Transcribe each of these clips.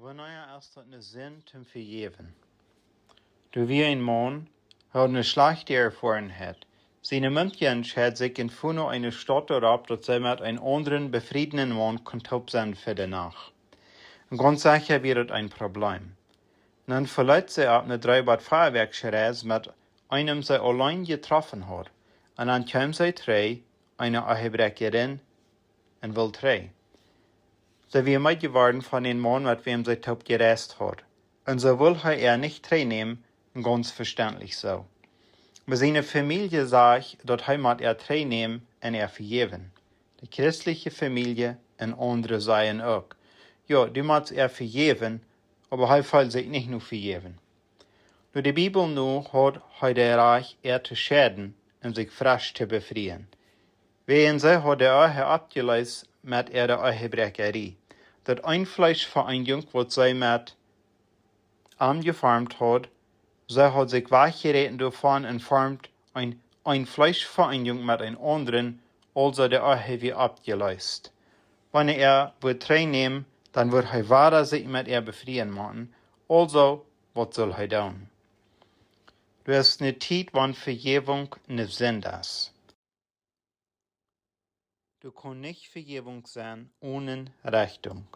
Wanneer als dat een zin te vergeven. Du wie een man, had een slechte ervarenheid. Zijn Mundjens had zich in Funo eine Stadt erop, dat zij met een anderen befriedenen man kontakt zijn voor de nacht. En ganz sicher wird het ein Problem. Dann verleiht sie ab eine Dreibad Feuerwerksreis mit einem sie allein getroffen hat. Und dann kam sie drei, eine Ahebrecherin und will drei. Sie wir mitgeworden von dem Mann, mit wem sie top gereist hat. Und so will er nicht drei nehmen, ganz verständlich so. Aber seine Familie sagt, dass mit drei nehmen und vergeben. Die christliche Familie und andere sagen auch, ja, du musst vergeben, aber hij fällt sich nicht nur vergeben. Nur die Bibel nu hat der Reich zu schäden und sich frisch zu befreien. Wegen sie hat auch abgelöst mit der Ehebrecherie. Das Einfleischvereinigung, was sie mit angeformt hat, sie hat sich weggereden davon und formt ein Fleischvereinigung mit einem anderen, also der Ehe abgelöst. Wenn wird reinnehmen, dann wird weiter sich mit befreien machen. Also, was soll tun? Du hast eine Zeit, wann Vergebung nicht Sinn ist. Du kannst nicht Vergebung sein ohne Richtung.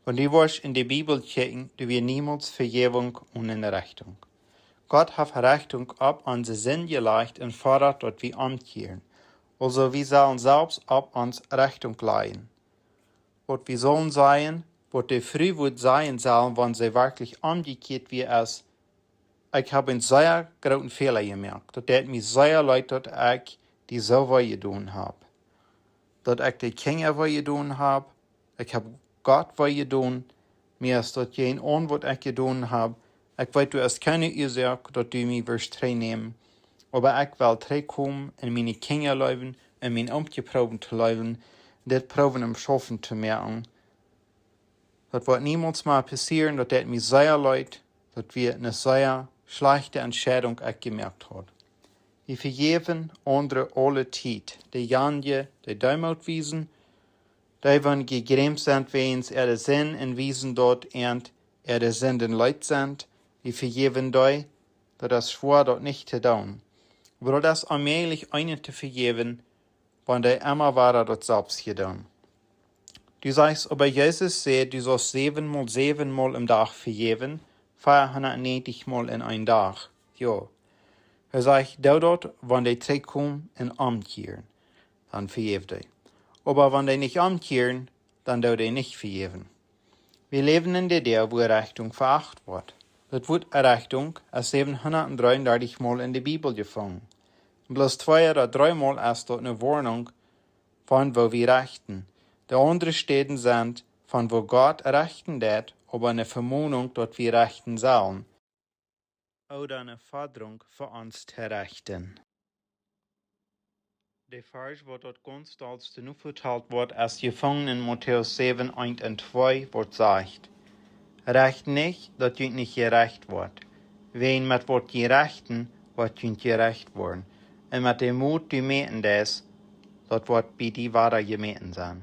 Und du wirst in die Bibel checken, du wirst niemals Vergebung ohne Richtung. Gott hat Richtung ab an den Sinn gelegt und fordert, dass wir umkehren. Also wir sollen selbst ab ans Richtung leiden. Was wir sollen sein, was der früh wird sein soll, wenn sie wirklich umgekehrt wie es. Ich habe einen sehr großen Fehler gemerkt. Das hat mich sehr leid, dass ich die so weit getan habe. Dass ich die Kinder weit getan habe. Ich habe Gott weit getan. Mir ist das kein an, was ich getan habe. Ich weiß, du hast keine Ursache, dass du mich wirst reinnehmen. Aber ich will reinkommen und meine Kinder leben und meine Umgeproben zu leben. Das Proben im Schaffen zu merken. Das wird niemals mal passieren, das hat mich sehr leid, dass wir eine sehr schlechte Entscheidung gemerkt haben. Wir vergeben andere alle Zeit, die Janje, die Deimut wiesen, die wenn gegrämt sind, wegen der Sinn und wiesen dort und der Sinn den Leid sind, wir vergeben die, das schwor dort nicht zu tun. Aber das allmählich einen zu vergeben, wenn der immer war dort selbst getan. Du sagst, aber Jesus sagt, du sollst 7 mal im Tag vergeben, 490 Mal in einem Tag. Ja. Er sagt, dort, wenn die zurückkommen und umkehren, dann vergib die. Aber wenn die nicht umkehren, dann die nicht vergeben. Wir leben in der Zeit, wo Erreichung verachtet wird. Das wird Erreichung als 733 Mal in der Bibel gefangen. Und bloß 2 oder 3 Mal ist dort eine Warnung, von wo wir rechten. Die anderen Städten sind, von wo Gott rechten wird, aber eine Vermutung, dass wir rechten sollen. Oder eine Forderung für uns zu rechten. Der Vers, wo dort ganz stolz genug verteilt wird, als gefangen in Matthäus 7, 1 und 2, wird sagt, recht nicht, dass ihr nicht gerecht wird. Wen mit wat gerechten, wird ihr gerecht worden. Und mit dem Mut, die meten das wird bei die wahre gemeten sein.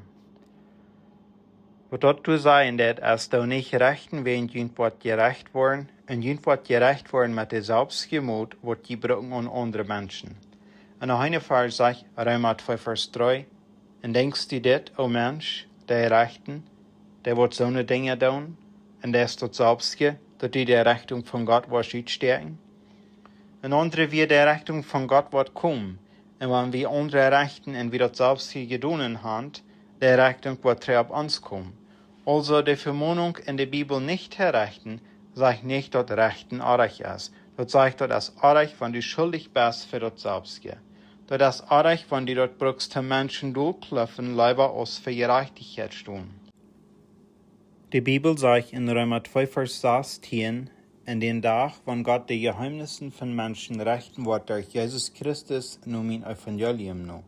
Was dort du sagen, dass als du nicht rechten, wenn jünt wird gerecht worden, und jünt wird gerecht worden mit der Selbstgemut, wird gebrochen an andere Menschen. Und noch eine Vers sagt, Römer 2, Vers 3, und denkst du das, o Mensch, der Rechten, der wird so eine Dinge tun, und der ist dort selbst, dass die der Rechnung von Gott wird stärken? Und andere wird der Rechnung von Gott wird kommen, und wenn wir andere rechten und wir das selbst getan haben, der Rechnung wird auf uns kommen. Also die Vermahnung in der Bibel nicht herrechten, sagt nicht, dass Rechten Arich ist. Das sagt, dass Arich, wenn du schuldig bist, für das selbst. Das ist Arich, wenn du dort brauchst, den Menschen durchklopfen, lieber aus für Gerechtigkeit tun. Die Bibel sagt in Römer 2, Vers 16, in den Tag, wenn Gott die Geheimnisse von Menschen rechten wird durch Jesus Christus und mein Evangelium nu.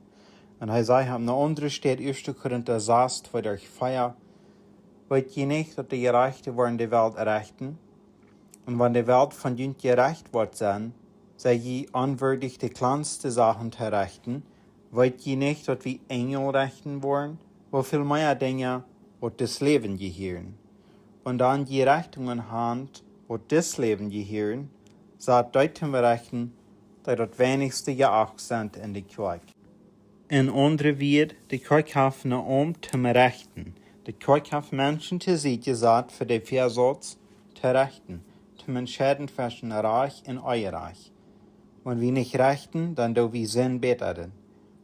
Und er sagt, am andere steht 1. Korinther 6, wo durch Feier, weet je nicht, dass die Gerechten worden die Welt errechten? Und wenn die Welt von jünt gerecht wird sein, sei je unwürdig die kleinste Sachen zu rechten, weet je nicht, dass wir Engel rechten wollen, wo viel mehr Dinge, wo das Leben gehören. und dann die Richtungen hand, wo das Leben gehören, sagt deutlich rechten, dass das wenigste geacht sind in der Kirche. In andere wird die Kirche hat zum Rechten. Die Kirche hat Menschen zu sich gesagt, für den Versatz zu rechten, zum Entscheiden zwischen Reich und Eureich. Wenn wir nicht rechten, dann do wir Sinn beteren.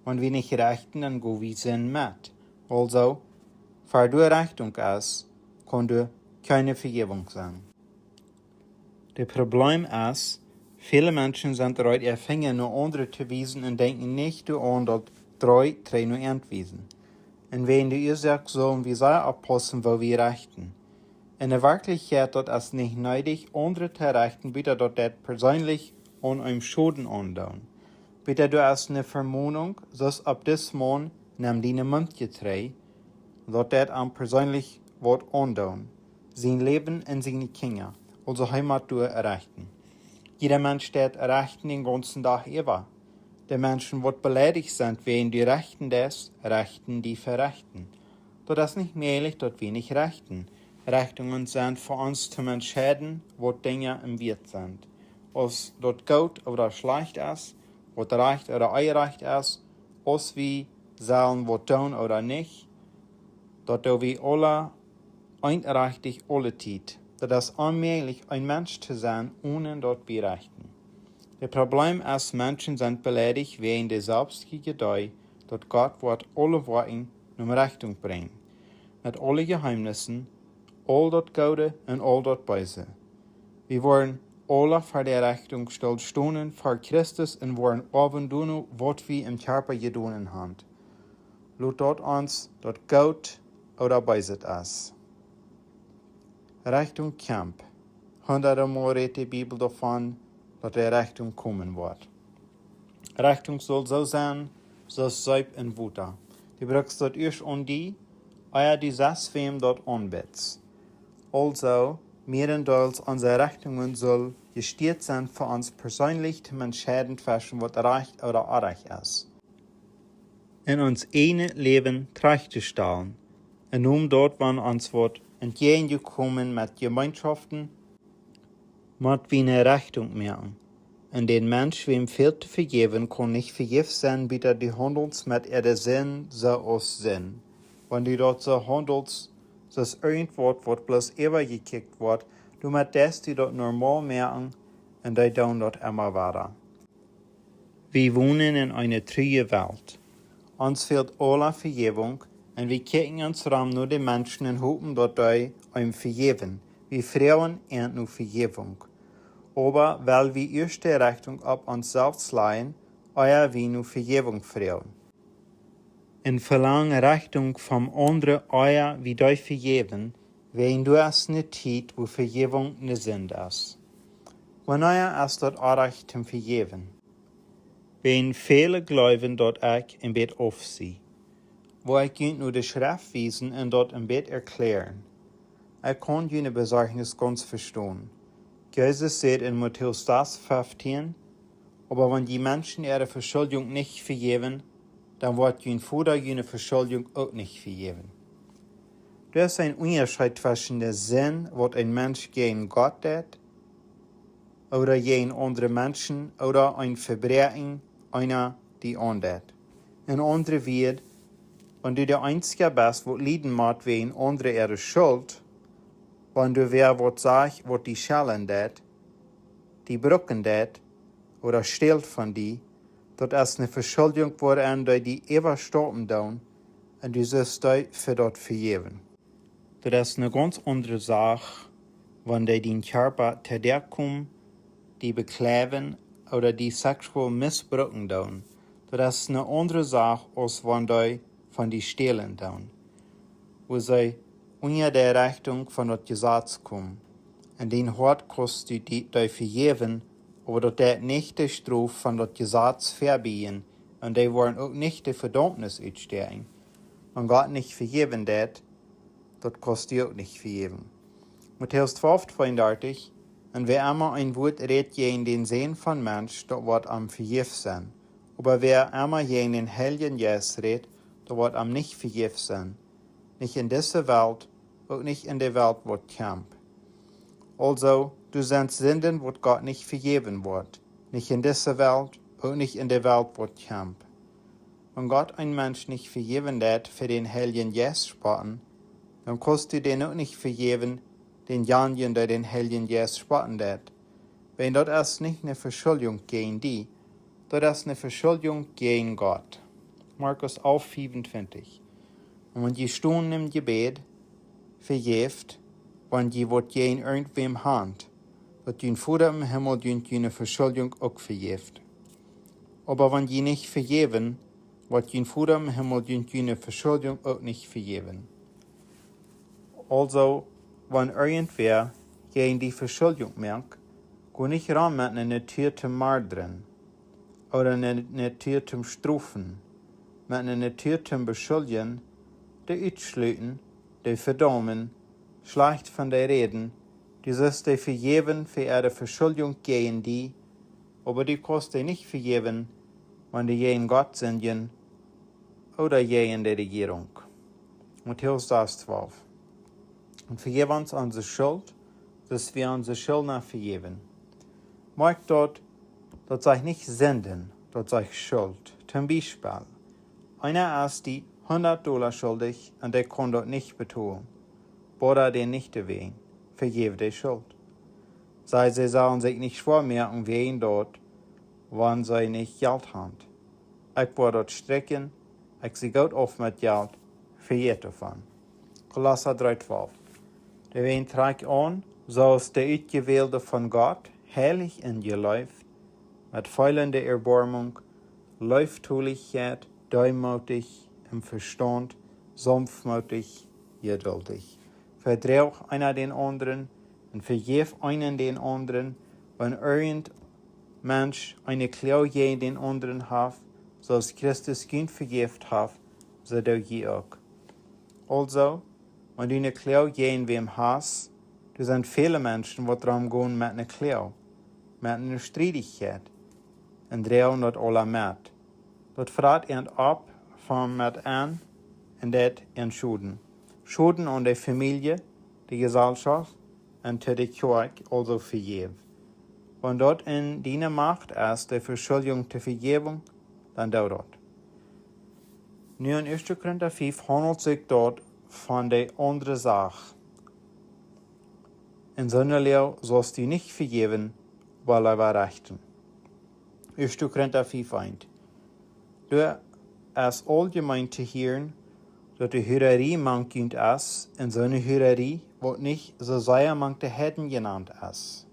Wenn wir nicht rechten, dann go wir Sinn mit. Also, für du Rechtung ist, kann du keine Vergebung sein. Das Problem ist, viele Menschen sind bereit, ihr Finger nur andere zu wiesen und denken nicht an das drei nur entwiesen. Und wenn die Ursache sollen wir sei abpassen, wo wir rechten. In der Wirklichkeit dort ist nicht nötig, andere zu rechten, bitte dort das persönlich an einem Schaden andauern. Bitte du hast eine Vermutung, dass ab dis Mann nimm deine Mund getrei, dort das am persönlich wird andauern. Sein Leben und seine Kinder, also Heimat du erreichen. Jeder Mensch steht erreichen den ganzen Tag über. Die Menschen, die beleidigt sind, wegen die Rechten des, rechten die verrechten. Das ist nicht möglich, dort wir nicht rechten. Rechtungen sind für uns zum Entscheiden, wo Dinge im Wert sind. Ob dort gut oder schlecht ist, was recht oder unrecht ist, ob wir sollen was tun oder nicht, dort wir alle einrichtig alle Zeit. Das ist unmöglich, ein Mensch zu sein, ohne dort wir rechten. Das Problem ist, Menschen sind beleidigt wegen der Selbstgedei, dass Gott wird alle Worte um Rechnung bringen. Mit alle Geheimnissen, all das Gute und all das Böse. Wir wollen alle vor der Rechnung stehen vor Christus und wollen oben tun, was wir im Körper getan haben. Lut dort uns, dort Gut oder Böse ist. Rechnung Camp. Hunderte Mal redet die Bibel davon, dass die Rechnung kommen wird. Rechnung soll so sein, so Seib und Wutter. Die brauchst dort erst an die, euer die wem dort anbetzt. Also, mehrenteils unsere Rechnungen soll gestiert sein für uns persönlich zum Entscheiden zwischen was recht oder unrecht ist. In uns eine Leben trechtestellen, und dort, wann uns wird entgegengekommen mit Gemeinschaften, muss wir eine Rechnung merken. Und den Mensch, wem fehlt zu vergeben, kann nicht vergeben sein, bitte die handelt mit ihrer Sinn so aus Sinn. Wenn die dort so handelt, dass irgendwas, was bloß übergekickt wird, du musst das, die dort normal merken, und die tun dort immer weiter. Wir wohnen in einer treuen Welt. Uns fehlt alle Vergebung, und wir kicken uns nur die Menschen und hoffen, dass die einem vergeben. Wir Frauen und nur Vergebung. Aber weil wir erst die Rechnung ab uns selbst leihen, euer wir nur Vergebung frauen. Und verlangen Rechnung vom anderen euer wie euch vergeben, wenn du es nicht tut, wo Vergebung nicht Sinn ist. Wenn euer es dort Recht zum Vergeben. Wenn viele glauben, dort ich im Bett auf sie. Wo ich nur die Schrift wiesen und dort im Bett erklären. Ich kann jene Besorgnis ganz verstehen. Jesus sagt in Matthäus 15, aber wenn die Menschen ihre Verschuldung nicht vergeben, dann wird ihr Vater ihre Verschuldung auch nicht vergeben. Das ist ein Unterschied zwischen dem Sinn, was ein Mensch gegen Gott tut, oder gegen andere Menschen, oder ein Verbrechen einer, die andert. In andere wird, wenn du der Einzige bist, was leiden macht wegen andere ihre Schuld, wenn du wer was sagt, was die schellen dat, die brücken dat, oder stehlt von die, das ist eine Verschuldung, woran die überstoppen tun, und du sollst die für dort vergeben. Das ist eine ganz andere Sache, wenn die den Körper zu dir kommen, die beklagen oder die sexuell missbrauchen tun. Das ist eine andere Sache, als wenn die von die stehlen tun. Wo sie unter der Rechnung von das Gesetz kommen. Und den Hort kostet die vergeben, aber das nicht die Strafe von das Gesetz verbieten, und die wollen auch nicht die Verdammnis ausstehen. Wenn Gott nicht vergeben das kostet auch nicht vergeben. Matthäus 12,32 und wer einmal ein Wort redet gegen den Sinn von Mensch, das wird am vergeben sein. Aber wer einmal gegen den Heiligen Geist redet, das wird am nicht vergeben sein. Nicht in dieser Welt auch nicht in der Welt wird kämpfen. Also, du sendst Sünden, wo Gott nicht vergeben wird, nicht in dieser Welt, auch nicht in der Welt wird kämpfen. Wenn Gott ein Mensch nicht vergeben hat für den Heiligen Geist spotten, dann kannst du den auch nicht vergeben, den Janjen, der den Heiligen Geist spotten hat. Wenn dort ist nicht eine Verschuldung gegen die, dort ist eine Verschuldung gegen Gott. Markus 11:25. Und wenn die Stunden im Gebet vergebt, wenn die wird gegen irgendwem hand, wird dein Vater im Himmel deine Verschuldung auch vergebt. Aber wenn die nicht vergeben, wird dein Vater im Himmel deine Verschuldung auch nicht vergeben. Also, wenn irgendwer gegen die Verschuldung merkt, geh nicht ran mit einer Tür zum Mordern oder einer Tür zum Strafen, mit einer Tür zum Beschuldigen, die Ausschließen, die Verdammen, schlecht von der Reden, die sollst die vergeben für ihre Verschuldung gegen die, aber die kannst du nicht vergeben, wenn die gegen Gott sind oder gegen die Regierung. Matthäus 12. Und vergib uns unsere Schuld, dass wir unsere Schuldner vergeben. Merk dort sei nicht Sünden, dort sei Schuld. Zum Beispiel, einer ist die $100 schuldig und der kann dort nicht bezahlen. Oder den nicht erwähnen, vergib die Schuld. Sie sollen sich nicht vormerken, wen dort, wann sie nicht Geld haben. Ich werde dort strecken, ich sie gut auf mit Geld, vergib davon. Kolosser 3,12. Der wen trägt an, so ist der Ausgewählte von Gott herrlich in dir läuft, mit feilender Erbarmung, Läuftulichkeit, deumutig im Verstand, sanftmütig, geduldig. Verdreh einer den anderen und vergib einen den anderen, wenn irgend Mensch eine Klau gegen den anderen hat, so als Christus ihn vergibt hat, so du je auch. Also, wenn du eine Klau gegen wem hast, du sind viele Menschen, die darum gehen mit einer Klau, mit einer Streitigkeit, und drehen dort alle mit. Dort fragt ab von mit an und das entschulden. Schulden an die Familie, die Gesellschaft und zu der Kirche also vergeben. Wenn dort in deiner Macht ist, die Verschuldung zu vergeben, dann du dort. Nun in 1. Korinther 5 handelt sich dort von der anderen Sache. In seiner Lehre sollst du nicht vergeben, weil er war rechten. 1. Korinther 5:1. Du ist allgemein zu hören, dass die Hürerie manchmal ist, in so einer Hürerie, wo nicht so sehr manche Heiden genannt ist.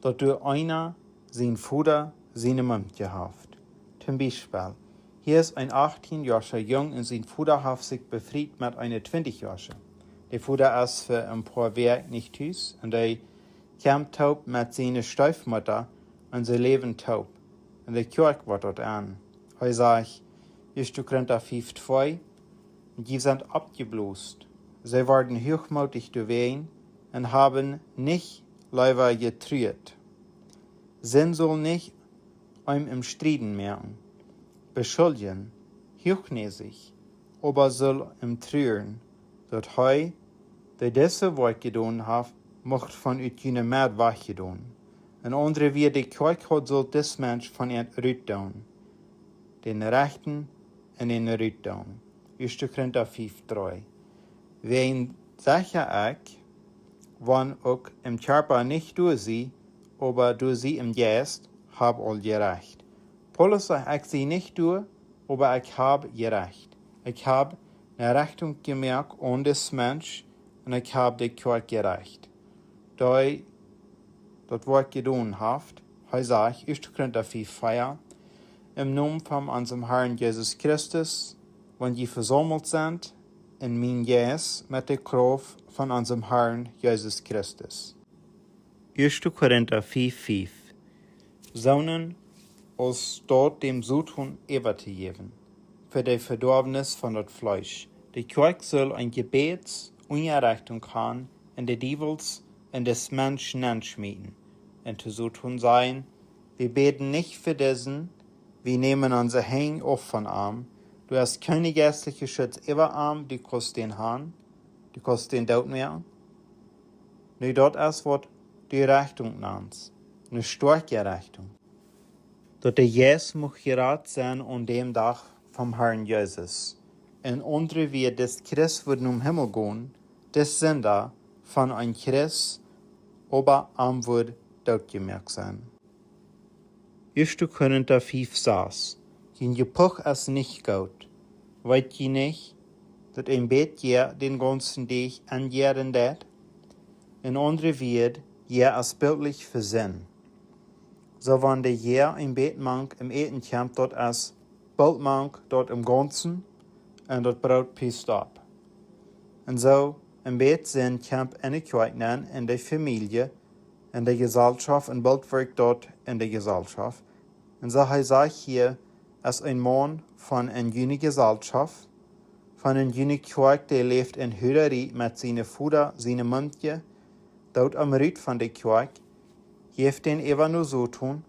Dass du einer sein Vater seine Mutter haft. Zum Beispiel, hier ist ein 18-jähriger Jung und sein Vater hat sich befriedet mit einer 20-jährigen. Der Vater ist für ein paar Werk nicht Haus und er kam taub mit seiner Stiefmutter und sie leben taub. Und der Kirche wird dort an. Er sagt, 1. Korinther 5:2, die sind abgeblost. Sie werden hochmütig gewesen und haben nicht Leiber getrüht. Sinn soll nicht im Striden merken, beschuldigen, hochnäsig, aber soll im Trüren, dass der diese Wort getan hat, mocht von jener Mad weggetan. Und andere wie die Kirche hat, soll das Mensch von ihr rütteln. Den Rechten und den Rütteln. 1. Korinther 5:3. Wen sicher ich, wann auch im Körper nicht durch sie, aber durch sie im Geist, hab all gerecht. Paulus sagt, ich sie nicht durch, aber ich habe gerecht. Ich habe eine Rechnung gemerkt an das Mensch und ich habe die Kirche gerecht. Da das Wort getan haft, sagt 1. Korinther 5:4, im Namen von unserem Herrn Jesus Christus, wenn die versammelt sind, in mein Geist mit der Kraft von unserem Herrn Jesus Christus. 1. Korinther 5:5. Sonnen aus dort dem Zutun zu geben, für die Verdorbnis von das Fleisch. Die Kirche soll ein Gebetsunterrichtung haben, in der Dievels in des Menschen anschmieden. Und zu tun sein, wir beten nicht für diesen, wir nehmen unser Hang auf von Arm. Du hast keine geistliche Schutz über Arm, die kannst den haben, du kannst den Dood mehr. Nu dat is wat die Richtung nannt, eine starke Richtung. Dat de Jes mag geraad zijn aan dem Dag vom Herrn Jesus. En andere wie des Christ würden Himmel gehen, des sind da von ein Christ, aber am wird doodgemerkt sein. 1. Korinther 5 saß, je Gepuch es nicht gut, weit je nicht, dat ein Bet je den ganzen Tag anjähren dat, en andere wird je als bildlich versinn. So wann der je ein Bet mank im Eten kommt, dort als Bildmank dort im Ganzen, en dat Brot piest ab. En so ein Bet sind kommt in die Kirche, in der Familie, in der Gesellschaft, en Bildwerk dort in der Gesellschaft. Und so sagt hier, als ein Mann von einer jungen Gesellschaft, von einer jungen Kirche, der lebt in Hüderie mit seinen Fuder, seinen Mundje, dort am Rüt von der Kirche, heeft den ever nur so tun,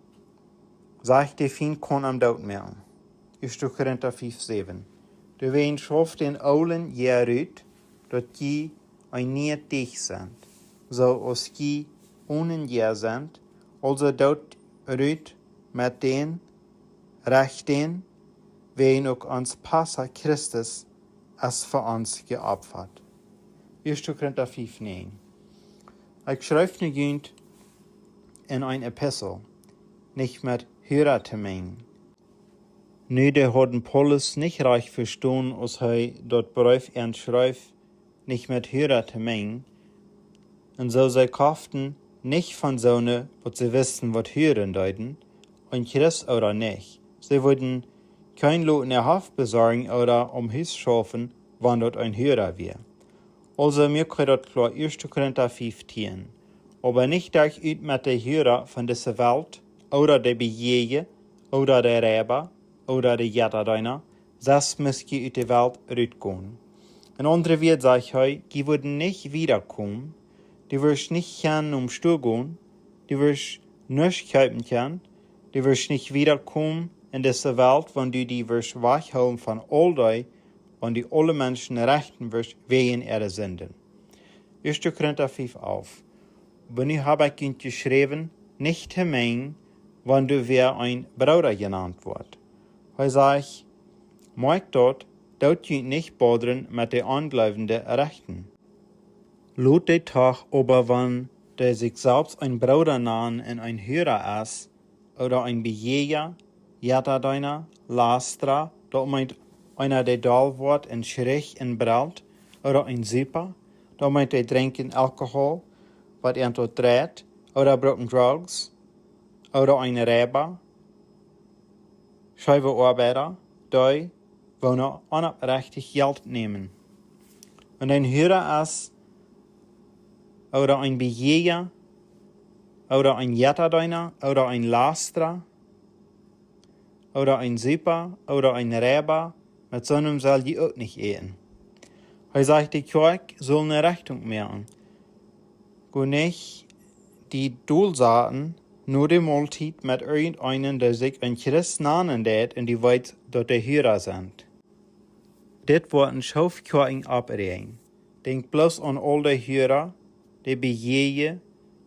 sagt der Feind kann am Dort mehr. 1. Korinther 5, 7. Du wen schafft den Aulen je Rüt, dat je ein nie dich sind, so als je ohne je sind, also dort Rüt mit den Rechten, wen auch ans Passa Christus als für uns geopfert. 1. Korinther 5, 9. Ich schreibe nicht in ein Epistel, nicht mit Hörertermin. Nu, der hat Paulus nicht reich verstanden, als dort Brief schreibt, nicht mit Hörertermin. Und so sie kauften nicht von Sonne, was sie wissen, was hören deuten, ein Christ oder nicht. Sie würden kein Lot in der Haft besorgen oder Haus schaffen, wann dort ein Hörer wäre. Also mir kann dort klar 1. Korinther 15. Aber nicht durch mit der Hörer von dieser Welt oder der Bejeje oder der Räber oder der Jatterdeiner, das müsst ihr aus der Welt rausgehen. Ein anderer wird sagen, die würden nicht wiederkommen, die wirst nicht können Stuhl gehen, die wirst nicht kaufen können, die wirst nicht wiederkommen in dieser Welt, wenn du die wirst wegholen von all die, wenn die alle Menschen rechten wirst, wegen ihrer Sünden. 1. Korinther 5 auf. Aber nu habe ich ihn geschrieben, nicht gemein, wenn du wer ein Bruder genannt wird. Er sagt, mag dort ihr nicht bodern mit den anglaubenden Rechten. Lot den Tag aber, wenn der sich selbst ein Bruder nahen in ein Hörer ist, oder ein Bejeger, Jatterdeiner, Lastra, dort meint einer, der doll wird und schräg und braucht, oder ein Super, dort meint der trinken Alkohol, was dort dreht, oder broken Drugs, oder ein Räber, scheibe Arbeiter, die wollen unabrechtig Geld nehmen. Und ein Hörer ist, oder ein Bejeger, oder ein Jatterdeiner, oder ein Lastra, oder ein Super, oder ein Räber, mit so einem soll die auch nicht eten. Er sagt, die Kirche soll eine Rechnung machen. Go nicht die Dulsaten nur die Mahlzeit mit irgendeinem, der sich ein Christ nennen wird, in die Welt, dort die Hörer sind. Dit wordt een schoofkeuring opreden. Denk bloß an all die Hörer, die Bejeje,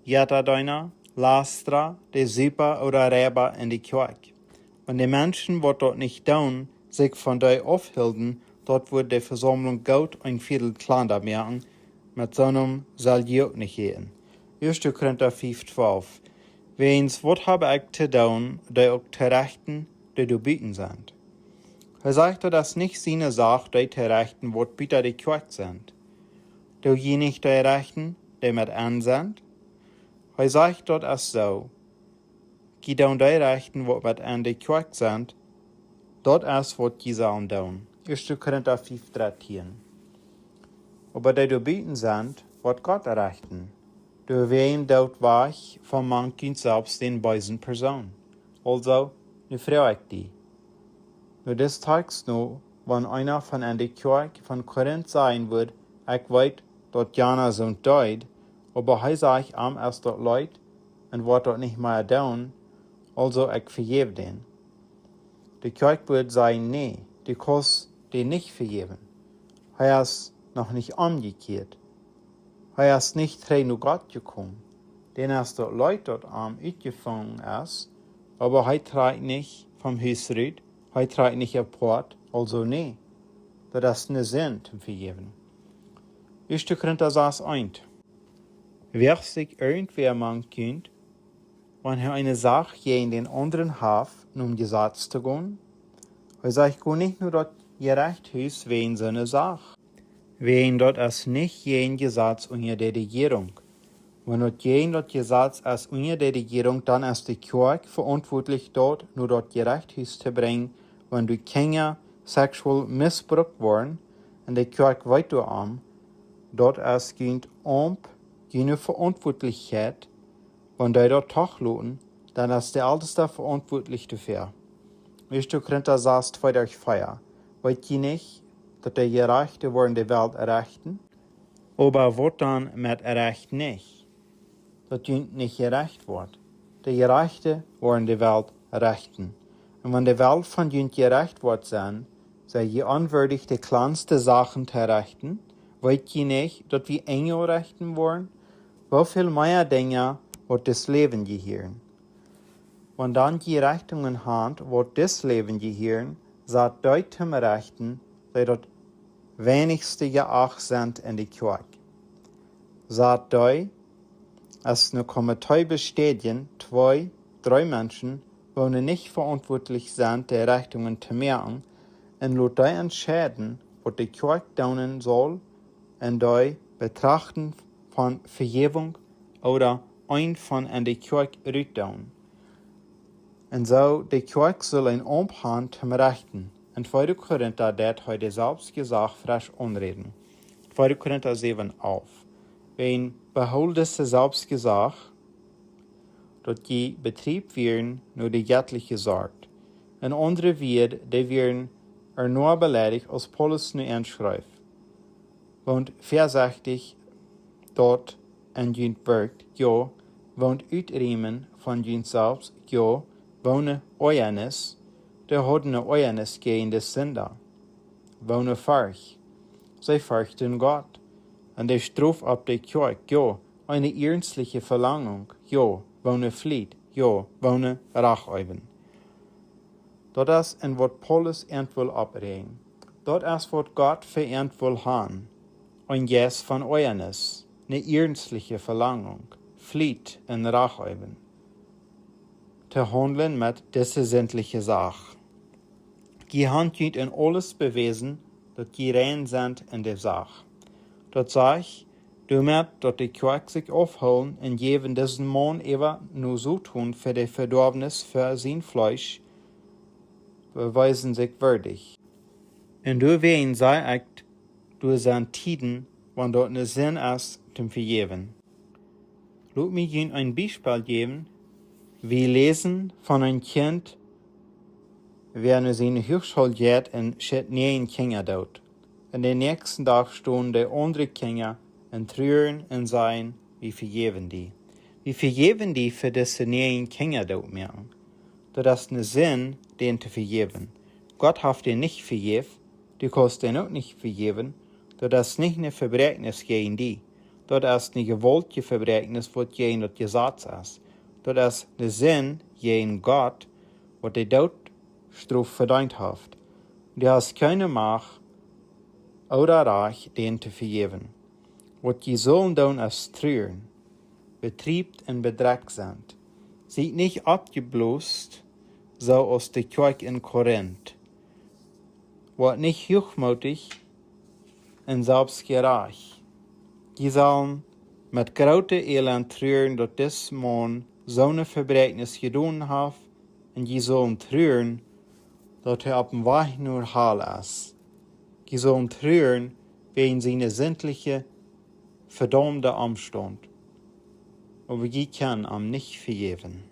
Jatterdeiner, Lastra, die Super oder Räber in die Kirche. Und die Menschen, die dort nicht tun, sich von der aufhielten, dort wird die Versammlung gut ein Viertel kleiner machen, mit so einem soll die auch nicht gehen. 1. Korinther 5, 12. Wens, was habe ich zu tun, die auch zu rechten, die du bieten sind? Er sagte, dass nicht seine Sache, die zu rechten, was bitte die Kirche sind. Du je nicht die rechten, die mit an sind? Er sagt dort als so, geh down die rechten, was mit an die Kirche sind, dort ist, was die sollen tun. 1. Korinther 5, 13. Aber die du bieten sind, was Gott rechten. Du wem dort weich von manchen selbst den beisen Person. Also, nu frage ich die. Nur des Tages nur, wenn einer von an der Kirche von Korinth sein wird, ich weiß, dort Jana sind deut, aber er sagt am erst dort Leute und wird dort nicht mehr tun, also ich vergebe den. Die Kirche wird sagen, nee, die kannst den nicht vergeben. Er ist noch nicht umgekehrt. Er ist nicht rein zu Gott gekommen, denn als dort Leute dort uitgefangen ist, aber er trägt nicht vom Haus raus, er trägt nicht apart, also nee, das ist eine Sinn zum Vergeben. 1. Korinther 6,1. Wer sich irgendwer man kennt, wenn er eine Sache gegen den anderen hat, um Gesetz zu gehen, er sagt, go nicht nur dort gerecht ist wegen seiner Sache. Wegen dort ist nicht jeden Gesetz unter der Regierung. Wenn dort jeden dort Gesetz ist unter der Regierung, dann ist die Kirche verantwortlich dort, nur dort Gerechtigkeit zu bringen, wenn die Kinder sexuell missbraucht worden, und die Kirche weiter dort ist keine Verantwortlichkeit, wenn die dort tachluten, dann ist der Älteste verantwortlich dafür. 1. Korinther 6, 2-4. Weet je nicht, dass die Gerechte worden die Welt errechten? Aber wird dann mit Recht nicht? Das nicht gerecht wird. Die Gerechte werden die Welt rechten. Und wenn die Welt von jünd gerecht wird sein, sei je unwürdig die kleinste Sachen zu rechten, weet je nicht, dass wir Engel rechten wollen? Wie viel mehr Dinge wird das Leben gehören? Wenn dann die Rechtungen hand, wird das Leben gehören, sagt die zum Rechten, die dort wenigste geacht sind in die Kirche. Sagt die, es nur kommen zwei bestätigen, 2, 3 Menschen, die nicht verantwortlich sind, die Rechtungen zu merken, und laut die entscheiden, was die Kirche tun soll, und die betrachten von Vergebung oder ein von in die Kirche rütteln. Und so, die Kirche soll ein Umhang zum Rechten. In 2. Korinther, der heute selbst gesagt, frisch anreden. 2. Korinther 7 auf. Wenn beholdest selbst gesagt, dass die Betrieb werden nur die göttliche sagt. Und andere wird, die werden nur beleidigt, als Paulus nur anschreibt. Und versachtig dort in jünd wirkt, ja, wohnt uitriemen von jünd selbst, ja, wohne Euernis, der hat eine Euernis gegen die Sünder. Wohne Furcht, sie fürchten Gott. Und der Struf ab der Kirche, ja, eine ernstliche Verlangung, ja, wohne Flied, ja, wohne Rachäuben. Dort ist ein Wort Paulus entwol abreden. Dort ist Wort Gott für entwol han. Ein Jes von Euernis, eine ernstliche Verlangung, Flied und Rachäuben. Te handeln mit dieser sämtliche Sache. Die Hand jünt in alles bewiesen, dass die rein sind in der Sache. Dort sag ich, du merkst, dass die Kirche sich aufholen und geben diesen Mann ever nur so tun für die Verdorbnis für sein Fleisch, beweisen sich würdig. Und du wen sei echt, du sein Tiden, wann dort ne Sinn ist, zum Vergeben. Lass mich Ihnen ein Beispiel geben. Wir lesen von einem Kind, wer nur seine Hochschule geht und steht nie Kinder dort. Und den nächsten Tag stehen die anderen Kinder und trüren und sagen, wir vergeben die. Wir vergeben die für diese neuen Kinder dort mehr. Das ist ein Sinn, den zu vergeben. Gott hat den nicht vergeben, du kannst den auch nicht vergeben. Das ist nicht ein Verbrechen gegen die. Das ist ein gewollte Verbrechen, was gegen das Gesetz ist. Das ist der Sinn gegen Gott, was der Todesstrafe verdient hat. Du hast keine Macht oder Recht, den zu vergeben. Was die sollen tun, ist trüren, betriebt und bedreckt sind. Seid nicht abgeblost, so aus der Kirche in Korinth. Wart nicht hochmutig und selbstgerecht. Die sollen mit großer Elend trüren, dass das Mann so eine Verbrechen getan hat, und die sollen trüren, dass auf dem Weg nur Heil ist. Die sollen trüren wegen seiner sämtlichen verdammten Umstand. Aber die können ihm nicht vergeben.